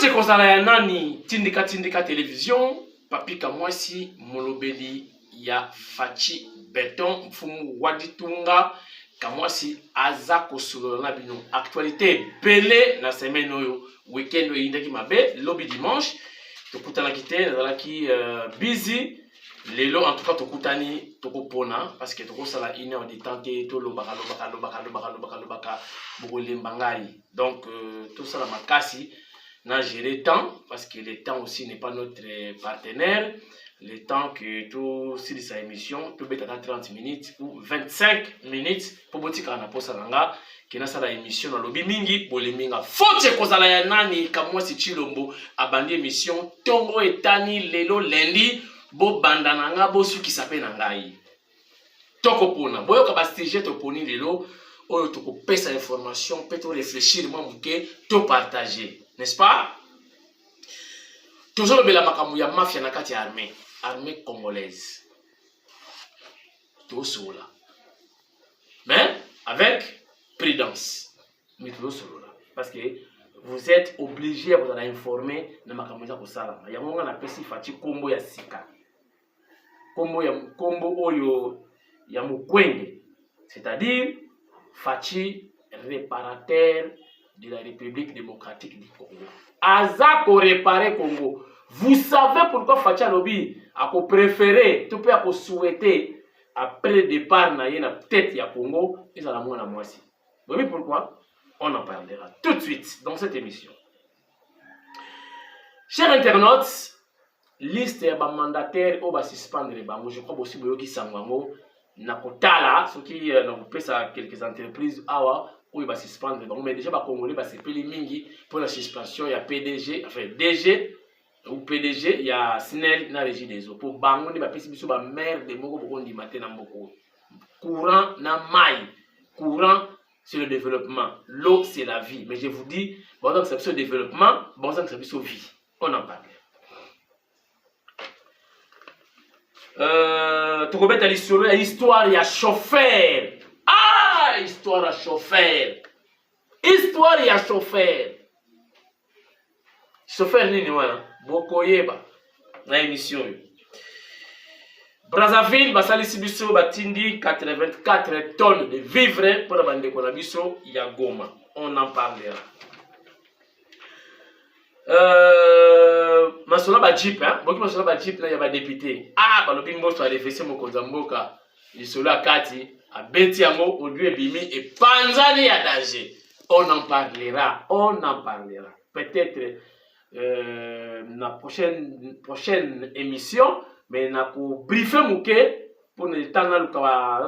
Fote kozala ya nani tindika télévision papi kamwasi molobeli ya Fachi Beton mfumu waditunga kamwasi aza kosolola na bino actualité belé na semaine oyo weekend oyo indaki mabe lobby dimanche tokutanaki te nazalaki busy lelo en tout cas tokutani tokopona parce que tokosala 1 heure de temps te tolobaka bokolemba ngai donc tosala makasi na gérer temps parce que le temps aussi n'est pas notre partenaire. Le temps que tout si sa émission tout bête à 30 minutes ou 25 minutes pour botika na posa nanga kena sala émission na lobby mingi boleminga fote kozala ya nani kamwasi Chilombo abandi émission tongo etani lelo lundi bo banda nanga bo suki sape na ngai tokopona boyoka ba stage toponi lelo oyo tokopesa information peut réfléchir moi muke to partager n'est-ce pas? Toujours le makamou ya mafia na kati ya armée congolaise. Tout cela. Mais avec prudence. Mais tout cela. Parce que vous êtes obligé à vous informer de makamou ya kosala. Ya monga na pesi fati kombo ya sika. Kombo oyo ya mukwenge. C'est-à-dire fati réparateur de la République démocratique du Congo. Azako réparer Congo. Vous savez pourquoi Fachi Alobi a préféré, tout peut a souhaité après le départ na la tête ya Congo, ils ont la moine à moi aussi. Vous voyez pourquoi? On en parlera tout de suite dans cette émission. Chers internautes, liste ya mandataire au bas suspendre les bango. Je crois aussi que Sangwango na kotala, ce qui nous pèse à quelques entreprises awa. Oui, bah suspendre bon mais déjà bah congolais bah c'est peli mingi pour la suspension il y a PDG enfin DG ou PDG il y a SNEL na régie des eaux pour bango bah pesi biso bah maire de moko boko ndi matin na mboko courant na mai courant c'est le développement l'eau c'est la vie mais je vous dis bon donc c'est le développement bon donc c'est la vie on en parle tokobeta lisolo ya histoire ya chauffeur. Histoire à chauffeur. Histoire à chauffeur. Chauffeur nini wana? Bokoyeba na émission. Brazzaville basalisi biso batindi 84 tonnes de vivres pour la bande ko na biso ya Goma. On en parlera. Masola ba jeep hein. Boki masola ba jeep na ya ba député. Ah balobi mboso a refese mokonza mboka. Lisolo akati a beti yango audio bimi et panzani ya danger. On en parlera, peut-être la prochaine émission, mais na pour briefer mouke pour le temps na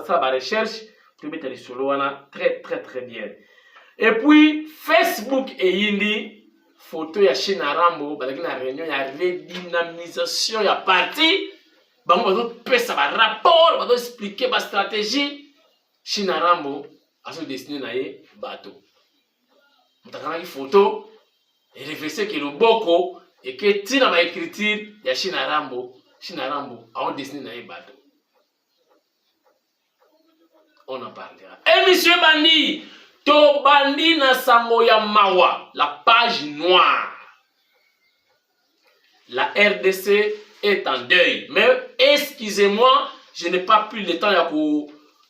ça va recherche pour mettre les solo wana très bien. Et puis Facebook et Yindi photo ya China Rambo balaki na réunion ya redynamisation ya parti. Bango bazo pesa ba rapport, bazo expliquer ba stratégie. China Rambo a se destiné na ye bateau. Mutakana ki photo et réfléchir que le boko et que tina ma écriture ya China Rambo a destiné na ye bateau. On en parlera. Et monsieur Bandi, to Bandi na sango ya mawa, la page noire. La RDC est en deuil. Mais excusez-moi, je n'ai pas plus le temps ya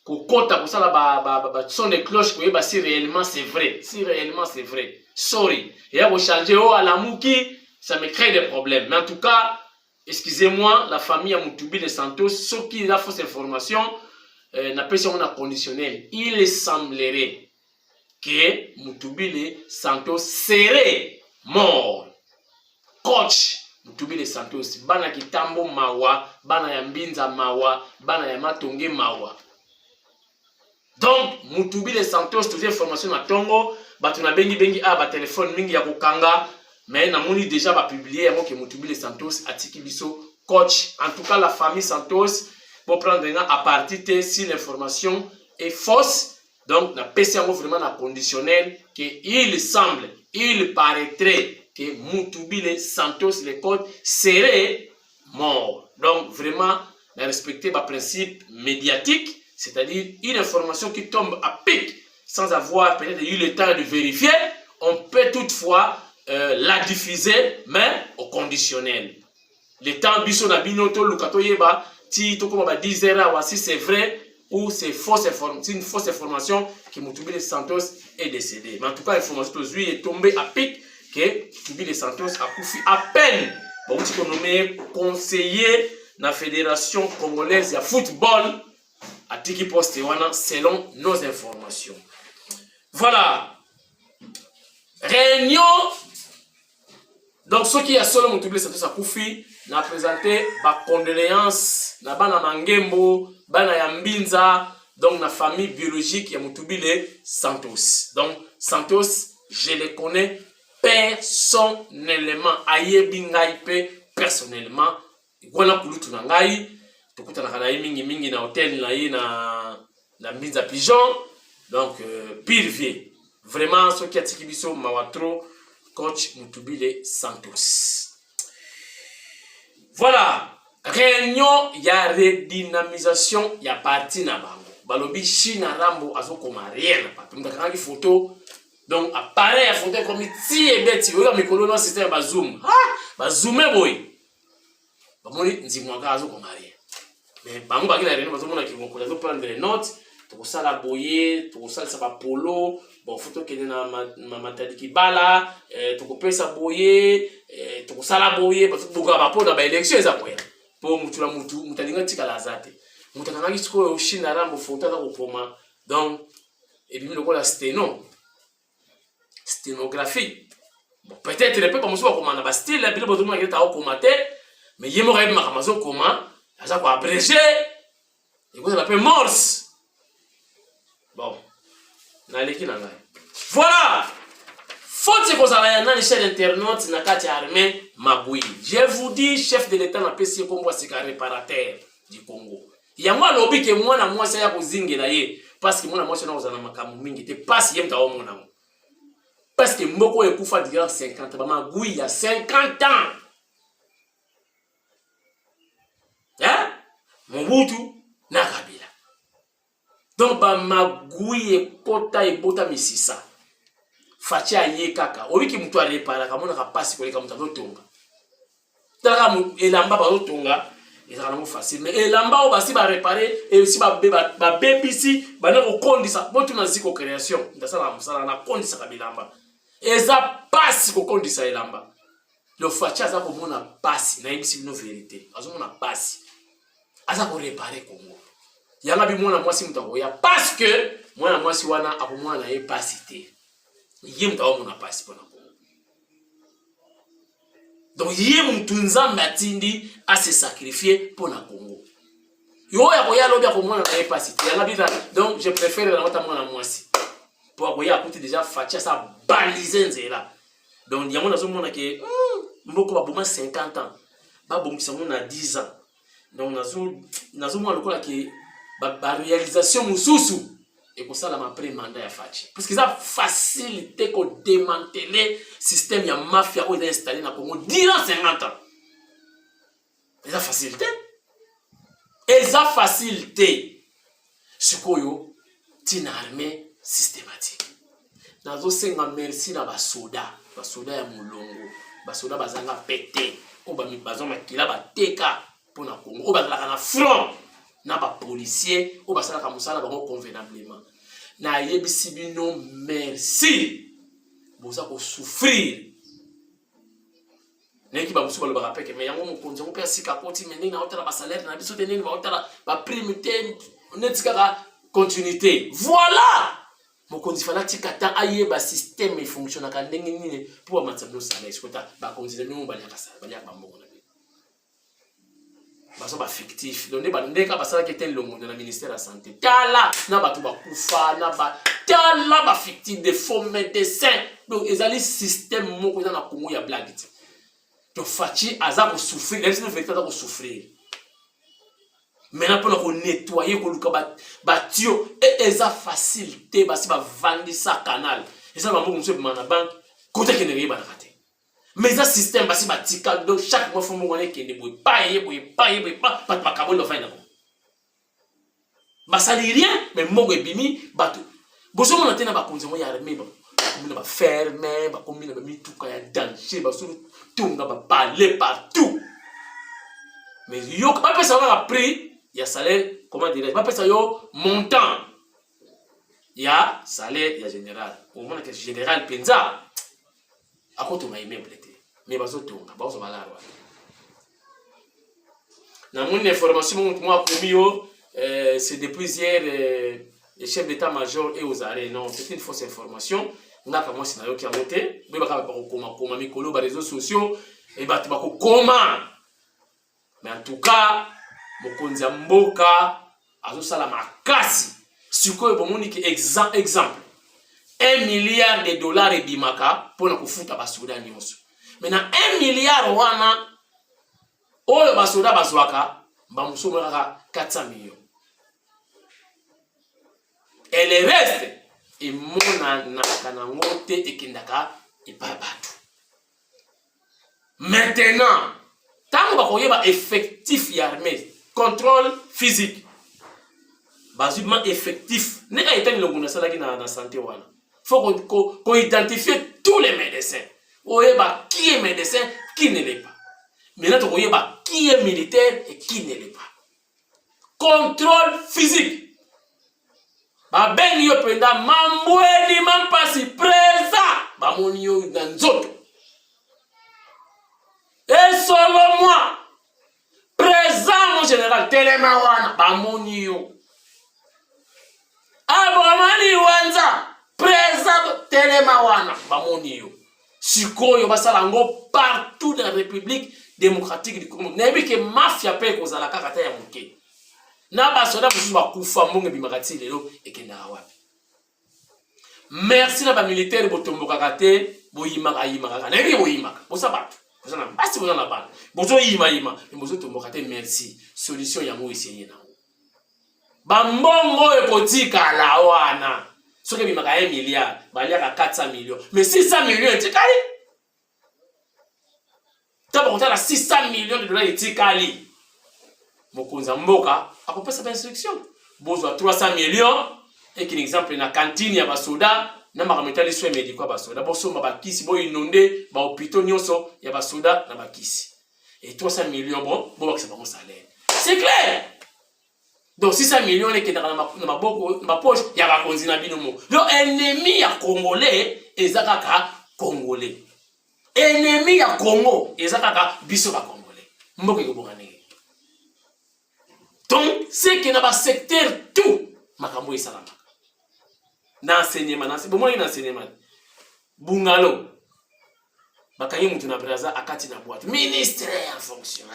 kota pour ça la son de cloche pour si réellement c'est vrai. Si réellement c'est vrai. Sorry. Et à changer à la mouki, ça me crée des problèmes. Mais en tout cas, excusez-moi, la famille à Moutoubi de Santos, ceux qui ont fausse information, n'a pas on a conditionnel. Il semblerait que Moutoubi de Santos serait mort. Coach Moutoubi de Santos, bana kitambo mawa, bana ya mbinza mawa, bana ya matonge mawa. Donc Moutoubi de Santos, toutes les informations à Tongo, batuna bengi ba téléphone mingi ya kokanga, mais namoni déjà ba publier moi que Moutoubi de Santos atiki biso coach. En tout cas la famille Santos pour prendre à partir de si l'information est fausse, donc na PC vraiment na conditionnel que il paraîtrait que Moutoubi de Santos les codes serait mort. Donc vraiment respecter le principe médiatique. C'est-à-dire une information qui tombe à pic sans avoir peut-être eu le temps de vérifier, on peut toutefois la diffuser, mais au conditionnel. Le temps biso na binoto lukato yeba ti to comme 10 heures si c'est vrai ou c'est une fausse information que Mutubile Santos est décédé. Mais en tout cas, l'information aujourd'hui est tombée à pic que Mutubile Santos a couffé à peine. Bon, tu peux nommer conseiller de la Fédération congolaise de football à Tiki Postewana selon nos informations. Voilà. Réunion. Donc, ce qui a solo Mutubile Santos a couffé, n'a présenté ma condoléance na bana mangembo bana ya mbinza donc la famille biologique ya Mutubile Santos. Donc Santos, je le connais personnellement, ayebi ngai pe personnellement. Wana kulutu na ngai tokutana kana mingi na hôtel na ye na mbinza pigeon. Donc pire vie. Vraiment ce qui a tiki biso mawatro coach Mutubile Santos. Voilà, réunion, il y a redynamisation, il y a parti na bango. Balobi China Rambo azo koma rien pas. Tumda kangi photo. Donc appareil à photo comme ti et beti, oyo mikolo no système ba zoom. Ah, ba zoomer boy. Ba moni nzimwanga azo koma rien. Mais bango ba kina réunion bazo mona ki vont azo prendre les notes, to sala boyer, to sala sa ba polo. Bon, photo qui est dans ma matadiki bala, tu peux ça boyer, tu peux ça la boyer, parce que beaucoup de dans l'élection ils appuient. Pour mutula mutu, mutadinga tika la zate. Mutana ngi siko China Rambo photo za kupoma. Donc, et puis le la sténographie. Bon, peut-être le peuple musu ko mana ba style la bilo bozo maki ta ko mate, mais yemo ka ma kamazo koma, aza ko abrégé. Et vous l'appelez Morse. Bon. Voilà. Faut-il que ça aille dans l'échelle internaute na kati armée Mabui. Je vous dis, chef de l'État na PC Congo c'est un réparateur du Congo. Il y a moi lobby que moi na moi ça ya kozingela ye parce que moi na moi ça na ozana makamu mingi te passe yem ta o mona. Parce que mboko ekufa dira 50 ba Mabui il y a 50 ans. Hein? Mobutu na Kabila. Donc ba Magui ekota ebota misisa. Fatia ye kaka. Obi ki mutu arepara kamona ka pasi koleka mutu azotonga. Tala mu elamba ba zotonga, ezala mo facile mais elamba o basi ba réparer et aussi ba bebisi ba na ko kondisa botu na ziko création. Ndasala musala na kondisa ka bilamba. Eza pasi ko kondisa elamba. Le fatia za ko mona pasi na yebisi no vérité. Azo mona pasi. Aza ko réparer Congo. Yanga bi mwana mwasi mutakoya parce que mwana mwasi wana akomwana ye pasité. Yé mutawa mona pasi pona Congo. Donc yé mutunza matindi a se sacrifier pona Congo. Yo ya koya lobi akomwana ye pasité. Yanga bi donc je préfère na mata mwana mwasi. Pour koya akuti déjà fatia sa baliser nzela. Donc yamo nazo mona ke mboko ba boma 50 ans. Ba bomisa mona 10 ans. Donc nazo mona lokola ke la réalisation mususu et pour ça la après mandat ya fachi parce que ça facilité ko démanteler système ya mafia ou installé na Congo durant 50 ans. Ça facilité et ça facilité sikoyo tina armée systématique. Nazo senga merci na basoda ya mulongo basoda bazanga pété o ba mi bazoma kila bateka pour na Congo o bazala na front na ba policier ou basala ka musala bango convenablement na yebisi bino merci boza ko souffrir neki ba musu ba lo ba peke mais yango mokonzi ngo pe sika koti mais na hôtel ba salaire na biso teneni ba hôtel ba prime ten netika ka continuité voilà mokonzi fala tikata aye ba système e fonctionne ka ndenge nini pour ba matsa no salaire skota ba konzi no ba nya ka salaire ba nya ba mbongo baso ba fictif donc ba ndeka basala ke tel longo dans le ministère de la santé tala na ba to ba kufa na ba tala ba fictif de faux médecins donc ezali système moko dans la Congo ya blague to fachi aza ko souffrir les vérité ko souffrir maintenant pour ko nettoyer ko luka ba tio et eza facilité basi ba vandi sa canal eza ba moko monsieur na banque côté que ne ba na kate. Mais ça système basi batika donc chaque mois faut mo ngone kende boy pas pas carbone de fin na. Basali rien mais mogo ebimi bato. Bozo mona tena ba konzi mo ya armée ba. bakomi na ferme, bakomi na mituka ya danger, basulu tunga ba parler partout. Mais yo pas peut savoir prix, il y a salaire, comment dire, pas peut savoir montant. Il y a salaire, il y a général. Au moins que général penza à côté ma immeuble mais bazo tunga, bazo balaro. Na mon information moi commis yo c'est depuis hier les chefs d'état-major et aux arrêts. Non, c'est une fausse information. On a commencé à qui a monté. Mais bah comment mikolo les réseaux sociaux et bah tu comment. Mais en tout cas, mokonzi mboka azo sala makasi. Sikoyo bomoni ki exemple 1 milliard de dollars et bimaka pour na kufuta ba soda nyonso. Maintenant 1 milliard wana oyo ba soda bazwaka ba musomo kaka 400 millions. Et le reste, il mona na kanangote et kindaka et pas battu. Maintenant, tant que vous avez effectif et armé, contrôle physique, basiquement effectif, n'est pas éteindre le monde dans la santé. Il faut qu'on identifie tous les médecins. Vous voyez qui est médecin, qui ne l'est pas. Maintenant, vous voyez qui est militaire et qui ne l'est pas. Contrôle physique. Babengi yo penda mambweni mampasi presa bamoni yo na nzoto et solo moi présent mon général telema wana bamoni yo abomani wanza présent telema wana bamoni yo sikoyo basala ngo partout dans la République démocratique du Congo nebi ke mafia pe kozala kaka ta ya muke. Na basoda mususu bakufa mbongo bimakati lelo ekenda wapi. Merci na ba militaire botomboka kate boyimaka yimaka na yebi boyimaka bosa batu bosa na basi bosa na bana bozo yima bozo tomboka te merci solution yango essayé na ba mbongo ekotika la wana soki bimaka 1 milliard baliaka 400 millions mais 600 millions etikali taba kotala 600 millions de dollars etikali. Mokonza mboka akopesa ba instruction bozo 300 millions et qu'un exemple na cantine ya basoda na makameta les soins médicaux basoda boso mabakisi bo inondé ba hôpitaux nyonso ya basoda na bakisi et 300 millions bon bakisa ba salaire c'est clair. Donc 600 millions les qui dans ma poche ya ba konzi na binomo donc ennemi ya congolais ezakaka congolais ennemi ya Congo ezakaka biso ba congolais mboka ko bokane. Donc, c'est qu'il y a un secteur tout. Makambo Salama. N'enseignement, n'enseignement. Bungalo. Bakayi mutu na braza akati na boîte. Ministre en fonction.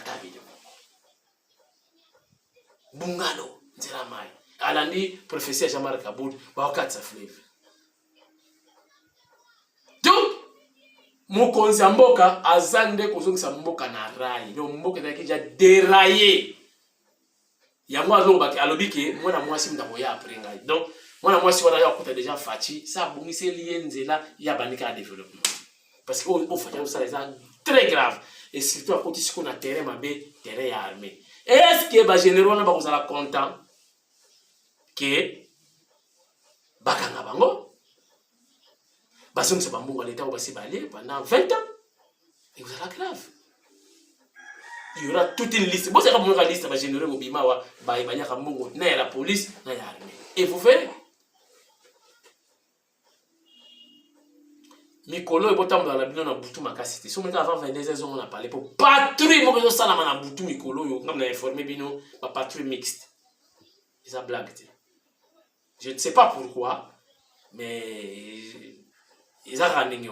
Bungalo. Nzela mai. Alandi professeur Jean-Marc Kaboud. Wakati sa fleuve. Donc, mokonzi mboka azande kozongisa mboka na rai. Donc, mboka ezaki déjà déraillé. Yango azobaki alobiki mwana mwasi mtakoya après ngai. Donc mwana mwasi wana ya kuta déjà fati ça bungise lié nzela ya bandika développement. Parce que au fait ça les très grave et surtout à côté ce qu'on a terrain mabé terrain armé. Est-ce que ba généraux na ba kozala content que bakanga bango basong se bambongo l'état au basi balé pendant 20 ans et vous allez grave. Il y aura toute une liste. Bon, c'est comme une liste, mais générer au Bimawa, la police, l'armée. Et vous verrez. Mikolo et Botam dans la bino na Boutou Makasiti. Si on avant 22 ans, on a parlé pour patrouille. Moi, je suis à Boutou Mikolo, comme on a informé Bino, ma patrouille mixte. C'est ça blague. Je ne sais pas pourquoi, mais ils ont ramené.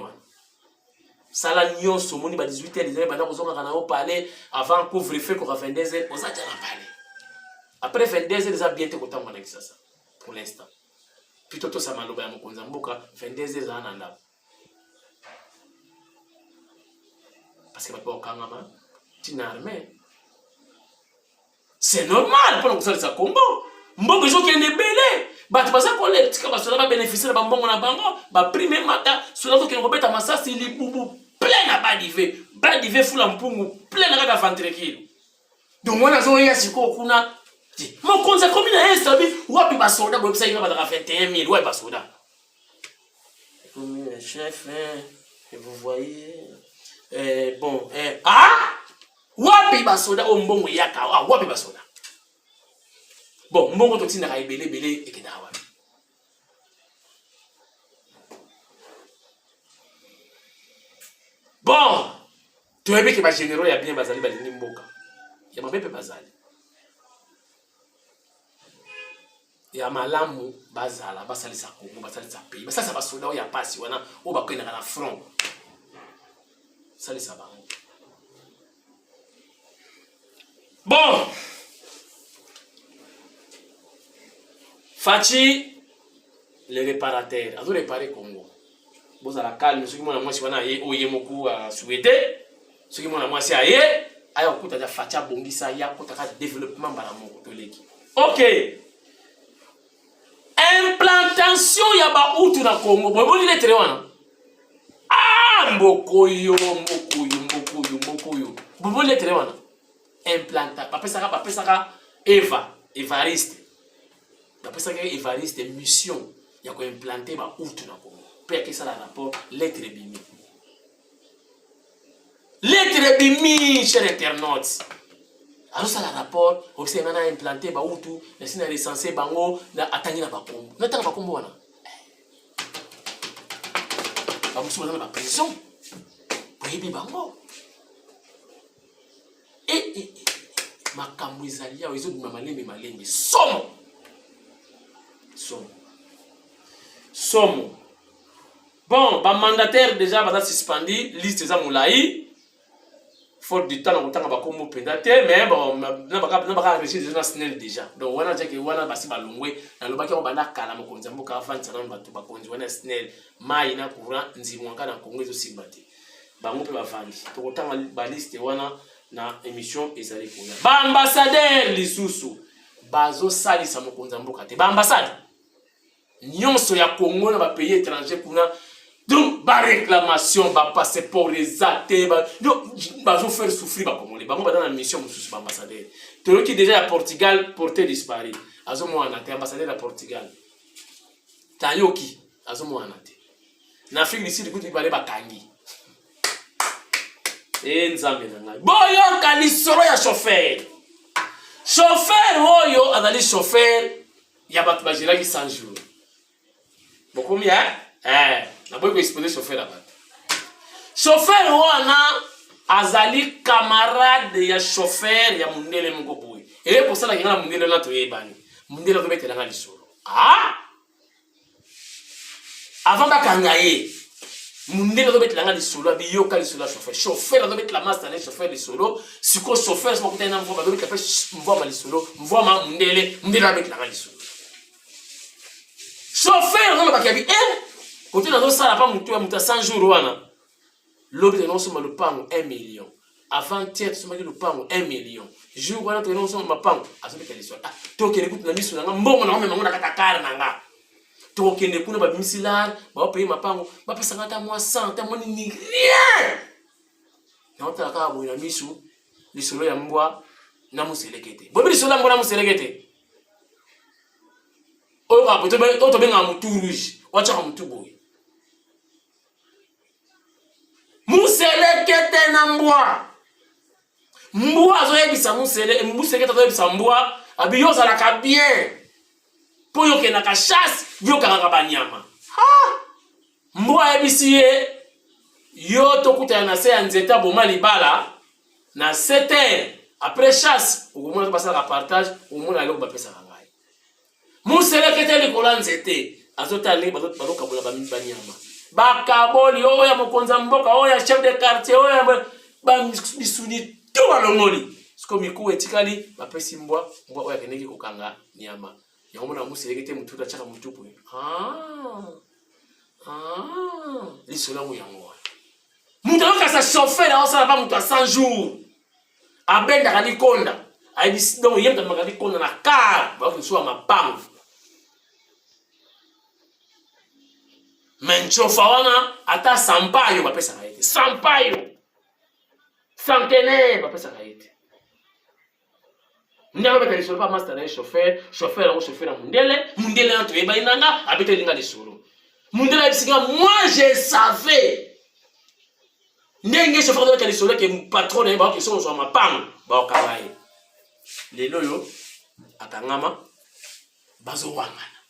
Sala nyonso moni ba 18h les bana kozonga kana au palais avant couvre-feu ko 22h on s'attend à parler. Après 22h les a bien te kotamwa na kisasa pour l'instant. Plutôt to sama loba ya mokonza mboka 22h za nanda. Parce que ba ko kangama tina armée. C'est normal pour nous ça combo. Mbongo jo kende belé. Batu baza kole tika basola ba bénéficier ba mbongo na bango ba prime mata sola to kende beta masasi li bubu plein à bas d'hiver fula mpungu plein à la ventre kilo. Donc moi nazo ya siko kuna mon compte comme na estabi wapi ba soda bo bisa ina ba 21000 wapi ba soda. Le chef, et vous voyez. Bon, wapi basoda o mbongo yaka, wapi basoda. Bon, mbongo to tina ka ebele ekeda wapi. Bon, tu as vu que ma généraux ya bien bazali balingi mboka. Ya mabepe bazali. Ya malamu bazala basalisa Congo basalisa pays. Basasa basoda ya pasi wana o bakwenda na front. Salisa bango. Bon. Fachi le réparateur, azo réparer Congo. Boza la calme, ceux qui m'ont mwasi wana ye oye moku a souhaité. Ceux qui m'ont mwasi aye, aya okuta ja facha bongisa ya kotaka développement bala moko toleki. OK. Implantation ya ba utu na Congo. Bobo ni letre wana. Mbokoyo. Bobo ni letre wana. Implanta. Papesaka Evariste. Papesaka Evariste mission ya ko implanter ba utu na Congo. Pe que ça la rapport lettre bimi. Lettre bimi, cher internaute. Alors ça la rapport, observe na implanter ba utu, na sina recensé bango na atangi na bakombo. Na tanga bakombo wana. Ba musu na ba prison. Boyebi bango. Makambo ezali ya ezo bima malembe. Somo. Bon, ba mandataire déjà va suspendu, liste za moulaï. Faute du temps na kotanga ba komo pendate, mais bon, na baka réfléchir déjà snel déjà. Donc wana jeke wana basi balongwe, na lobaki on bana kala mokonza mboka avant tsana batu bakonzi wana snel, mai na courant nzimwanga na Congo ezo sibati. Bango pe bavandi. To kotanga ba liste wana na émission ezali kuna. Ba ambassadeur lisusu bazo salisa mokonza mboka te. Ba ambassade nyonso ya Congo na ba pays étranger kuna. Donc, ba réclamation, ba passeport, les athées, ba zo faire souffrir ba Congolais. Ba mo ba dans la mission mususu ba ambassadeur. Tolo qui déjà à Portugal porté disparu. Azo mo anate ambassadeur à Portugal. Tayoki azo mo anate. Na Afrique du Sud kuti balé ba kangi. Nzambe na ngai. Boyo kanisoro ya chauffeur. Chauffeur oyo azali chauffeur ya batu ba jiraki 100 jours. Bokomi na boy ko exposer chauffeur là-bas. Chauffeur wana azali camarade ya chauffeur ya mundele moko boy. Et pour ça la ngana mundele na to yebani. Mundele ko metela ngali solo. Avant ba kangaye. Mundele ko metela ngali solo bi yo kali solo chauffeur. Chauffeur do metela master na chauffeur de solo. Siko chauffeur so ko tena mvo ba do metela mvo ma solo. Mvo ma mundele na metela ngali solo. Chauffeur no ba kabi quand on a ça la pas mutu 100 jours wana lobi de non soma le pango 1 million avant-hier soma le pango 1 million jour wana to non soma pango asobe kali so to kene kutu na misu na mbongo na ngome ngona katakara na nga to kene kuna ba misilar ba payer mapango ba pesa ngata moi 100 ta moni ni rien na ota ka bo na misu lisolo ya mbwa na muselekete bobi lisolo ya mbwa na muselekete o ka bo to benga mutu rouge wacha mutu boy muselekete na mbwa azo yebisa muselekete azo yebisa mbwa abi yo zala ka bien po yo kena ka chasse yo kanga banyama mbwa yebisi ye yo tokuta na se nzeta boma libala na 7 heures après chasse okomona to basala ka partage omona loko bapesa ngai muselekete likola nzete azo tali bazo kabola banyama bakaboli oya mokonza mboka oya chef de quartier oya ba misuni to balongoli siko miku etikali bapesi mbwa oya keneki kokanga nyama yango na muselekete mutu ta chaka mutupu lisolo mu yango mutu okasa chauffeur na osala ba mutu a 100 jours abenda kali konda aibisi donc yemta makali konda na car ba kusuwa mapango. Menchofa wana ata sampayo bapesa kaite. Sampayo. Centenaire bapesa kaite. Ndanga beta lisolo pa master na chauffeur na mundele na to yeba inanga abete linga lisolo. Mundela Bisinga, moi je savais. Ndenge chauffeur de Calisole que patron n'est pas qui sont sur ma pam. Ba au travail. Les loyo akangama bazo wangana.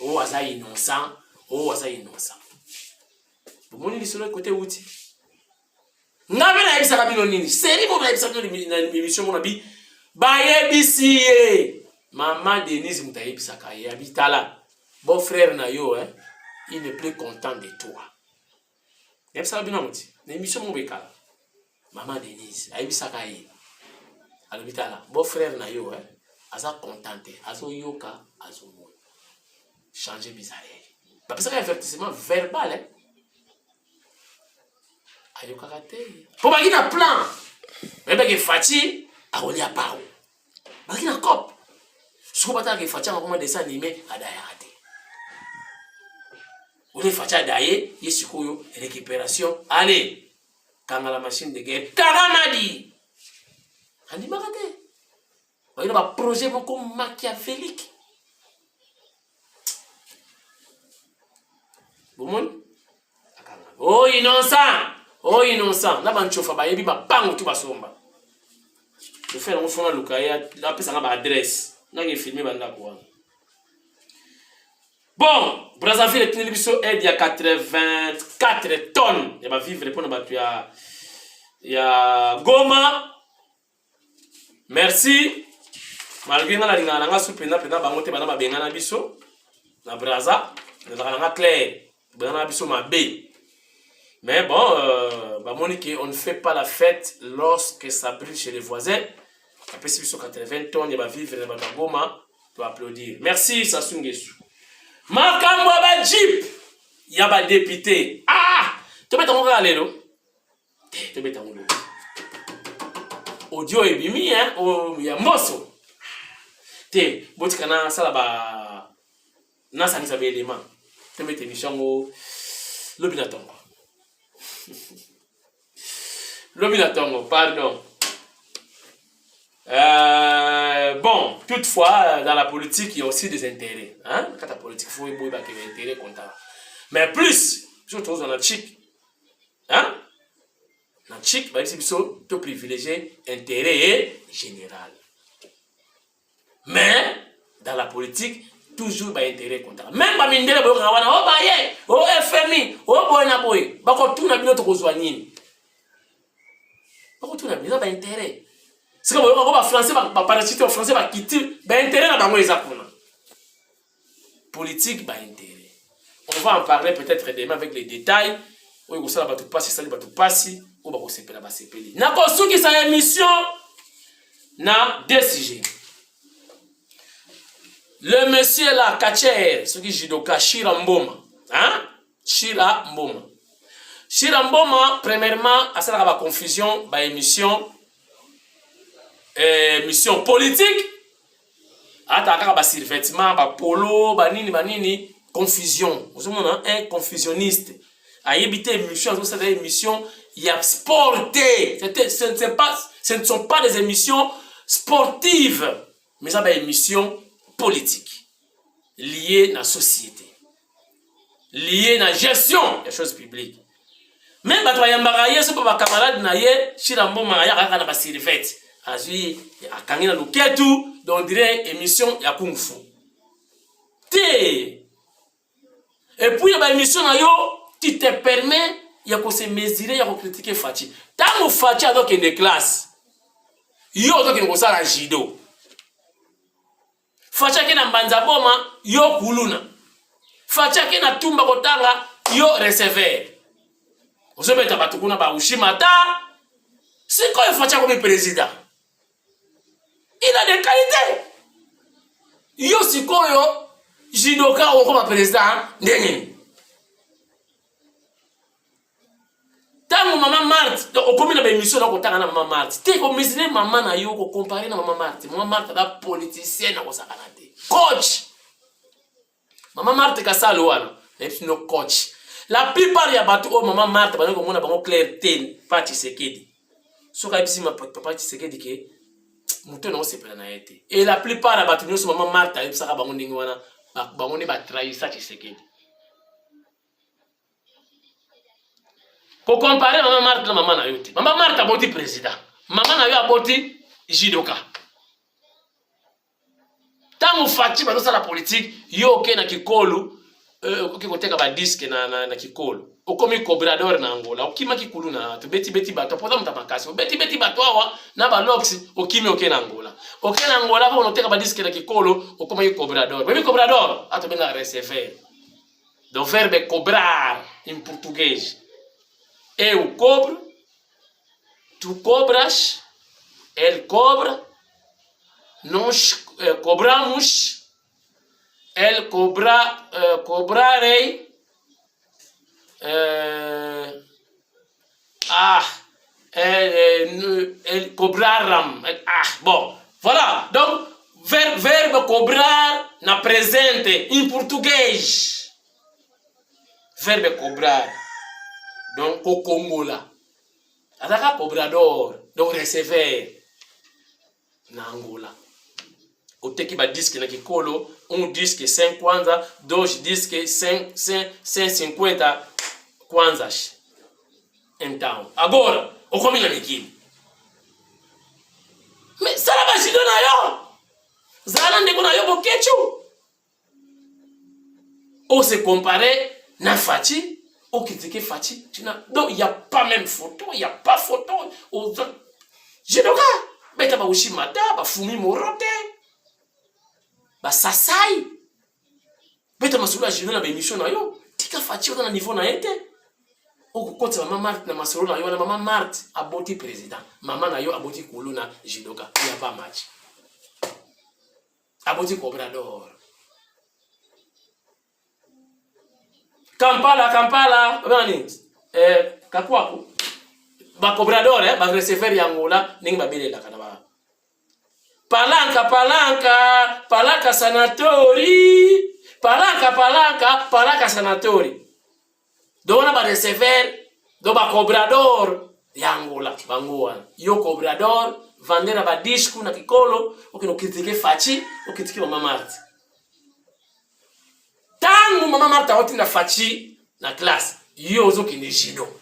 Oh aza innocent, oh aza innocent. Bomoni lisolo côté outi. Ngabe na yebisa kabino nini? Seri mo na yebisa na émission mon abi. Ba yebisi ye. Maman Denise mutayebisa ka yabitala. Bon frère na yo hein. Il n'est plus content de toi. Yebisa kabino muti. Na émission mon bekala. Maman Denise ayebisa ka ye. Alobitala. Bon frère na yo hein. Aza contenté. Azo yoka azo mo. Changer bizarre. Parce que avertissement verbal hein. Ayoka kate. Pour bagi na plan. Mais bagi fati akoli a pao. Bagi na cop. Suko bata ke fati ngoma dessin animé adaya ate. Ou les fati adaye yesikoyo récupération. Allez. Kanga la machine de guerre. Karamadi. Andi makate. Bagi na ba projet moko machiavélique. Bomon. Oh innocent. Oh innocent, na banchofa ba yebi ba pango tu basomba. Je fais on fona lukaya, la pesa ba adresse. Na ke filmer banda ko. Bon, Brazzaville est biso aide ya 84 tonnes. Ya ba vivre pour na batu ya Goma. Merci. Malgré na la linga nga supena pena bango te bana ba bengana biso na Brazza, na nga clair. Bana biso mabe. Mais bon, on ne fait pas la fête lorsque ça brille chez les voisins. Après, si vous 80 tonnes, il va vivre dans la Goma, tu vas applaudir. Merci, Sassou Nguesso. Makambo ba Jeep, il y a des députés. Ah! Tu mets ton regard là, tu mets ton regard. Audio et bimi, hein? Il y a mosso. Tu botikana ça là-bas. Na ça n'isa élément. Tu mets tes missions au l'obinatongo. L'obinatongo, pardon. Bon, toutefois, dans la politique, il y a aussi des intérêts. Hein? Quand la politique, il faut qu'il y ait des intérêts comptables. Mais plus, je trouve dans la chic. Hein? Dans la chic, il faut privilégier intérêt général. Mais, dans la politique, toujours ba intérêt comptable. Même ba mindele boyo kawana o ba ye, o FMI, o boy na boy. Ba ko tuna bino to kozwa nini. Ba ko tuna bino ba intérêt. C'est comme on va français ba parasite au français ba kiti, ba intérêt na bango ezakuna. Politique ba intérêt. On va en parler peut-être demain avec les détails. O ko sala ba tout passer, sala ba tout passer, o ba ko sepela ba sepeli. Na ko suki sa émission na DCG. Le monsieur là, Kacher, ce qui est judoka, Shira Mboma. Hein? Shira Mboma. Shira Mboma, premièrement, à ça, il y a une confusion, une émission politique. Attends, il y a survêtement, polo, nini, confusion. Vous savez, un confusionniste. À éviter émission, c'est une émission, il y a sporté. Ce ne sont pas des émissions sportives, mais ça, une émission politique, liée à la société, liée à la gestion des choses publiques. Même si tu as un camarade, tu as un sirvette, tu as un dirait émission ya kung fu. Et puis, il y a une émission qui te permet de se mesurer, de critiquer Fati. Tant que Fati a une classe, il y a un judo. Fachake na mbanza boma yo kuluna. Fachake na tumba kotanga yo receveur. Ozobeta batukuna ba ushimata. Siko yo facha comme président. Il a des qualités. Yo siko yo jidoka o comme président ndenge. Tango maman Marthe, au commune de émission na kotanga na maman Marthe. Te ko misine maman na yo ko comparer na maman Marthe. Maman Marthe da politicienne na ko sakanate. Coach. Maman Marthe kasalo wana. Et no coach. La plupart ya batu o maman Marthe ba ko mona bango clarté pa Tshisekedi. So ka bisi ma papa Tshisekedi ke muto na osepela na yete. Et la plupart ya batu nyoso maman Marthe ayebisa ka bango ndingi wana bango ne ba trahir Tshisekedi. Ko comparer Maman Marthe na Maman na yo te. Maman Marthe aboti président. Maman na yo aboti judoka. Tango Fachi bazo la politique, yo ke na kikolu, oki koteka ba disque na kikolu. Okomi cobrador na Angola, okima kikulu na to beti bato poza mutamakasi. Beti bato awa na ba lox okimi oke na Angola. Oke na Angola ko noteka ba disque na kikolu, okomi cobrador. Bemi cobrador, ato benga receber. Do verbe cobrar em português. Eu cobro, tu cobras, ele cobra, nós cobramos, ele cobrarei, ele cobraram. Bom, voilà. Donc, verbe cobrar na presente em português. Verbe cobrar. Donc, au Congo là. Ataka cobrador, donc recever na Angola. Oteki ba disque na kikolo, un disque 5 kwanza, dois disque 550 kwanzas. Então, agora, o como na mikini. Mais ça la bajido na yo. Zala ndeko na yo bokechu. On se comparer na Fachi, on critique Fachi. Donc il y a pas même photo, il y a pas photo. Je dois beta ba ushimata, ba fumi morote. Ba sasai. Beta masolo ajino na ba émission na yo. Tika Fachi on na niveau na ete. Okukotsa Maman Marthe na masolo na yo na Maman Marthe aboti président. Maman na yo aboti kuluna jidoka. Il y a pas match. Aboti cobrador. Kampala, bani kakwaku. Ba cobrador ba recever ya Angola ningi babelela kana ba. Palanca sanatori. Palanca sanatori. Dona ba recever do ba cobrador ya Angola bangoa. Yo cobrador vandera ba disco na kikolo, okino kritike Fachi, okritike Maman Marthe. Tangu Maman Marthe oti na Fachi na classe, yo ozo kini jido.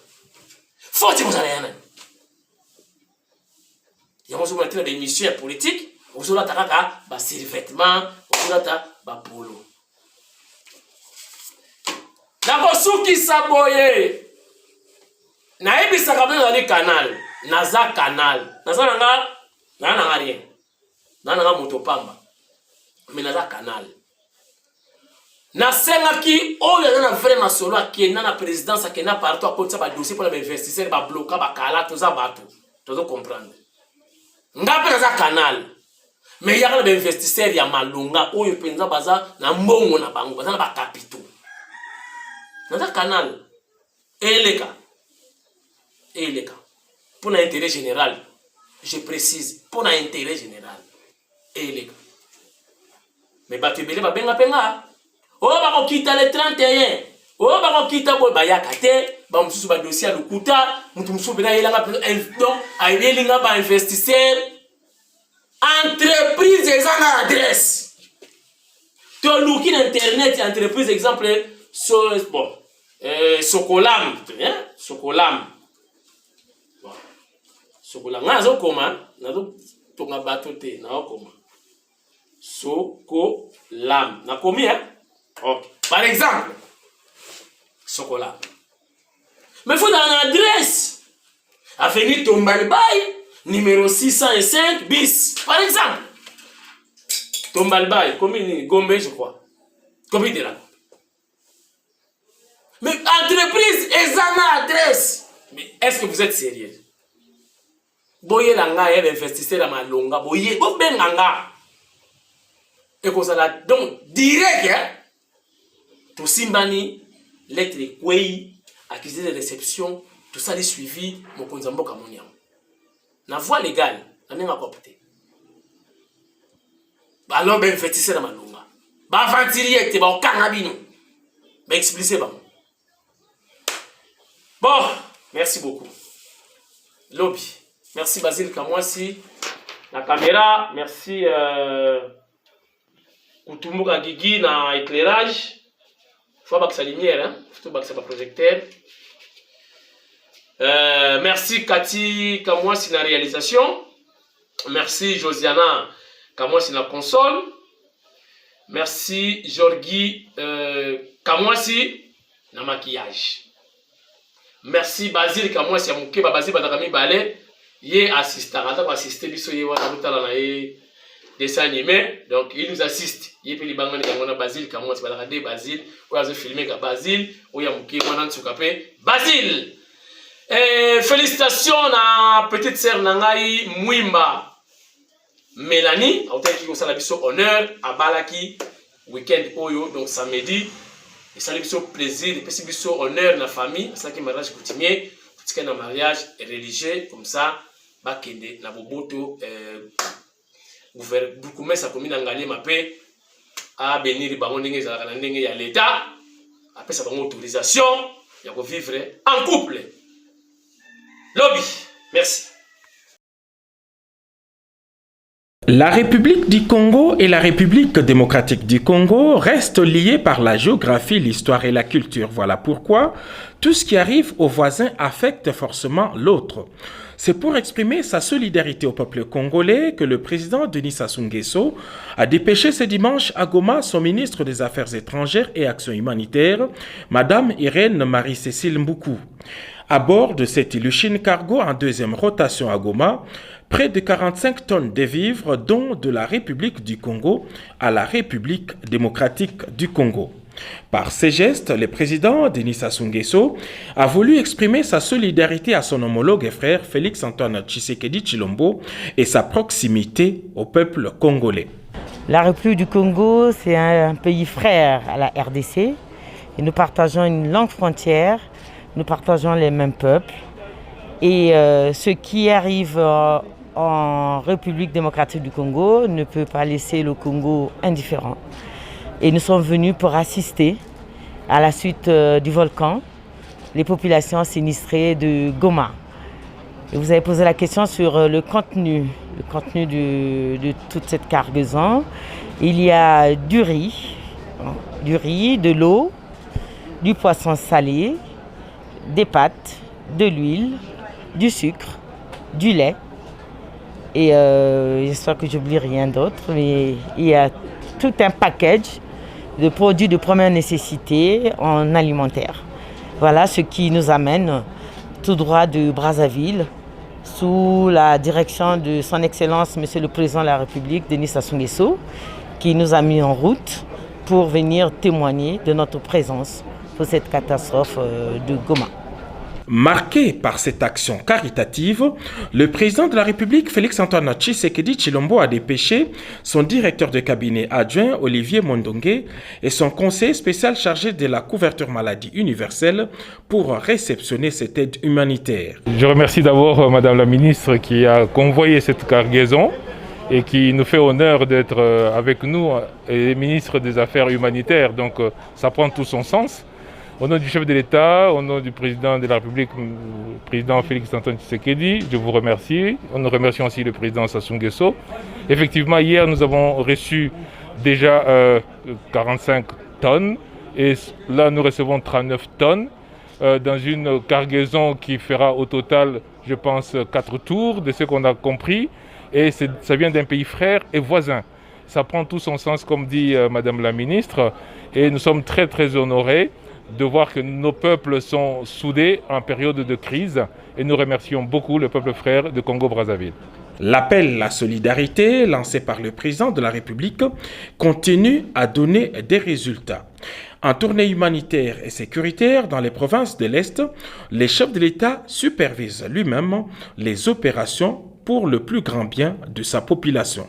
Foti mozala yana. Yango zo mona des émissions politiques, ozo la takaka ba survêtement, ozo la ba polo. Dako suki saboye. Na ebisa kabena na canal, naza canal. Naza nanga rien. Nanga motopamba. Mais naza canal. Nasenga ki oyo na vrai masolo akena na présidence akena partout akotsa ba dossier pour les investisseurs ba bloquer ba kala toza bato. Tozo comprendre. Ngape naza canal. Mais yaka na investisseurs ya malunga oyo penza baza na mbongo na bango baza na ba capitaux. Naza canal. Eleka. Pour l'intérêt général. Je précise, pour l'intérêt général. Eleka. Mais batubele ba benga penga. Oh, bako kita le 31. Oh, bako kita boy bayaka te. Ba mususu ba dossier à lukuta. Mutu mususu bena yelanga donc ayelinga ba investisseur. Entreprise ezanga adresse. To luki na internet entreprise exemple bon Sokolam, hein? Sokolam. Bon. Sokolam nazo koma, nazo tonga bato te na okoma. Sokolam. Na komi hein? Okay. Par exemple, Sokolam. Mais il faut dans l'adresse. Avenue Tombalbaye, numéro 605 bis. Par exemple. Tombalbaye, commune Gombe, je crois. Commune de la. Mais entreprise, examen adresse. Mais est-ce que vous êtes sérieux? Boye langa et investisseur dans ma longa. Boye, bo benganga. Et comme ça, donc, direct, hein? Tout simbani, lettre kwei, accusé de réception, tout ça les suivi, mon konzambo kamoniam. La voie légale, la même apporté. Alors, ben, investisseur dans ma longa. Ba ventilier, te ba au cannabino. Ben, explicez, ba. Bon, merci beaucoup. Lobby. Merci Basile Kamwasi. La caméra. Merci Koutoumouka Guigui na éclairage. Faut pas que ça lumière, hein. Faut pas que ça projecteur. Merci Cathy Kamwasi na réalisation. Merci Josiana Kamwasi na console. Merci Jorgi Kamwasi na maquillage. Merci Basile Kamwasi ya Mukeba Basile Badakami Balé. Yé assistant. Ata ko assister biso yé wana mutala na yé dessin animé. Donc il nous assiste. Yé pe libangani kangona Basile Kamwasi Badakade Basile. Ou azo filmer ka Basile. Ou ya Mukeba wana Tsukape Basile. Félicitations à petite sœur Nangai Mwimba Mélanie. Autaki ko sala biso honneur à Balaki week-end oyo donc samedi. Et ça lui fait plaisir, et puis biso honneur la famille, ça qui mariage coutumier, parce qu'il y a un mariage religieux comme ça, bah kende na boboto gouvernement ça commune angali mapé à bénir bango ndenge za kana ndenge ya l'état, après ça bango autorisation ya ko vivre en couple. Lobby. Merci. La République du Congo et la République démocratique du Congo restent liées par la géographie, l'histoire et la culture. Voilà pourquoi tout ce qui arrive aux voisins affecte forcément l'autre. C'est pour exprimer sa solidarité au peuple congolais que le président Denis Sassou Nguesso a dépêché ce dimanche à Goma son ministre des Affaires étrangères et Actions humanitaires, Madame Irène Marie-Cécile Mboukou. À bord de cette Ilyushin Cargo en deuxième rotation à Goma, près de 45 tonnes de vivres, dont de la République du Congo à la République démocratique du Congo. Par ces gestes, le président Denis Sassou Nguesso a voulu exprimer sa solidarité à son homologue et frère Félix-Antoine Tshisekedi Tshilombo et sa proximité au peuple congolais. La République du Congo, c'est un pays frère à la RDC et nous partageons une longue frontière, nous partageons les mêmes peuples et ce qui arrive en République démocratique du Congo ne peut pas laisser le Congo indifférent. Et nous sommes venus pour assister à la suite du volcan, les populations sinistrées de Goma. Et vous avez posé la question sur le contenu de toute cette cargaison. Il y a du riz, de l'eau, du poisson salé, des pâtes, de l'huile, du sucre, du lait. Et j'espère que j'oublie rien d'autre, mais il y a tout un package de produits de première nécessité en alimentaire. Voilà ce qui nous amène tout droit de Brazzaville, sous la direction de son Excellence, Monsieur le Président de la République, Denis Sassou Nguesso, qui nous a mis en route pour venir témoigner de notre présence pour cette catastrophe de Goma. Marqué par cette action caritative, le président de la République, Félix-Antoine Tshisekedi Tshilombo, a dépêché son directeur de cabinet adjoint, Olivier Mondongue, et son conseiller spécial chargé de la couverture maladie universelle pour réceptionner cette aide humanitaire. Je remercie d'abord Madame la ministre qui a convoyé cette cargaison et qui nous fait honneur d'être avec nous, et ministre des Affaires humanitaires, donc ça prend tout son sens. Au nom du chef de l'État, au nom du président de la République, président Félix-Antoine Tshisekedi, je vous remercie. Nous remercions aussi le président Sassou Nguesso. Effectivement, hier, nous avons reçu déjà 45 tonnes et là, nous recevons 39 tonnes dans une cargaison qui fera au total, je pense, 4 tours de ce qu'on a compris. Et ça vient d'un pays frère et voisin. Ça prend tout son sens, comme dit Madame la ministre, et nous sommes très, très honorés de voir que nos peuples sont soudés en période de crise et nous remercions beaucoup le peuple frère de Congo-Brazzaville. L'appel à la solidarité lancé par le président de la République continue à donner des résultats. En tournée humanitaire et sécuritaire dans les provinces de l'Est, le chef de l'État supervise lui-même les opérations pour le plus grand bien de sa population.